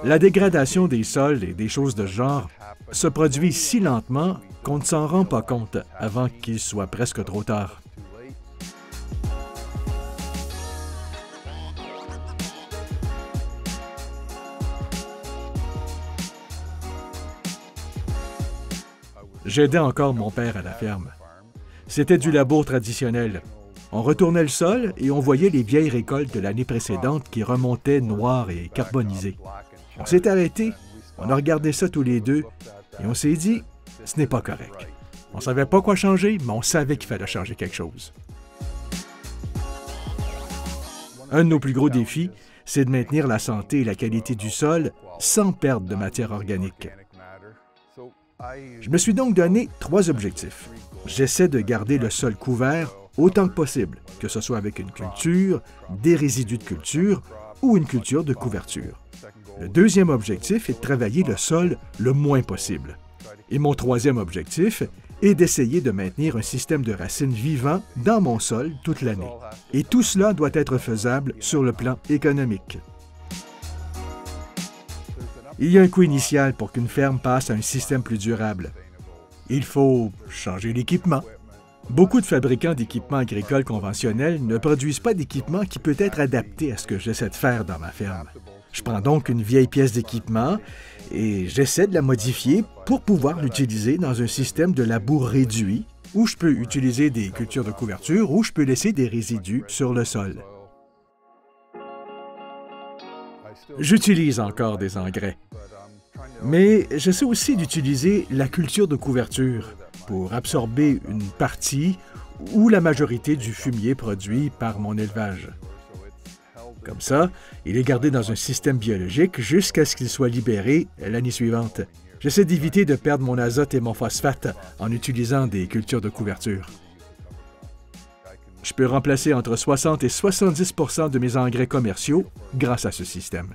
La dégradation des sols et des choses de ce genre se produit si lentement qu'on ne s'en rend pas compte avant qu'il soit presque trop tard. J'aidais encore mon père à la ferme. C'était du labour traditionnel. On retournait le sol et on voyait les vieilles récoltes de l'année précédente qui remontaient noires et carbonisées. On s'est arrêté, on a regardé ça tous les deux et on s'est dit, ce n'est pas correct. On ne savait pas quoi changer, mais on savait qu'il fallait changer quelque chose. Un de nos plus gros défis, c'est de maintenir la santé et la qualité du sol sans perdre de matière organique. Je me suis donc donné 3 objectifs. J'essaie de garder le sol couvert autant que possible, que ce soit avec une culture, des résidus de culture ou une culture de couverture. Le deuxième objectif est de travailler le sol le moins possible. Et mon troisième objectif est d'essayer de maintenir un système de racines vivant dans mon sol toute l'année. Et tout cela doit être faisable sur le plan économique. Il y a un coût initial pour qu'une ferme passe à un système plus durable. Il faut changer l'équipement. Beaucoup de fabricants d'équipements agricoles conventionnels ne produisent pas d'équipement qui peut être adapté à ce que j'essaie de faire dans ma ferme. Je prends donc une vieille pièce d'équipement et j'essaie de la modifier pour pouvoir l'utiliser dans un système de labour réduit où je peux utiliser des cultures de couverture ou je peux laisser des résidus sur le sol. J'utilise encore des engrais, mais j'essaie aussi d'utiliser la culture de couverture pour absorber une partie ou la majorité du fumier produit par mon élevage. Comme ça, il est gardé dans un système biologique jusqu'à ce qu'il soit libéré l'année suivante. J'essaie d'éviter de perdre mon azote et mon phosphate en utilisant des cultures de couverture. Je peux remplacer entre 60 et 70 % de mes engrais commerciaux grâce à ce système.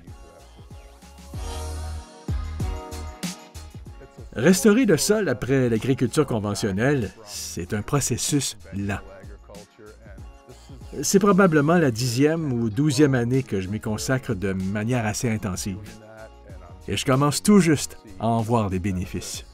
Restaurer le sol après l'agriculture conventionnelle, c'est un processus lent. C'est probablement la 10e ou 12e année que je m'y consacre de manière assez intensive. Et je commence tout juste à en voir des bénéfices.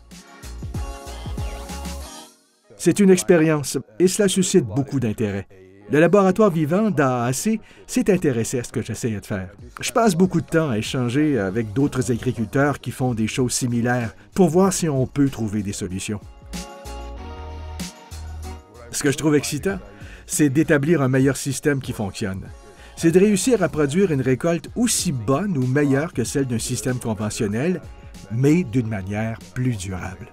C'est une expérience et cela suscite beaucoup d'intérêt. Le laboratoire vivant d'AAC s'est intéressé à ce que j'essayais de faire. Je passe beaucoup de temps à échanger avec d'autres agriculteurs qui font des choses similaires pour voir si on peut trouver des solutions. Ce que je trouve excitant, c'est d'établir un meilleur système qui fonctionne. C'est de réussir à produire une récolte aussi bonne ou meilleure que celle d'un système conventionnel, mais d'une manière plus durable.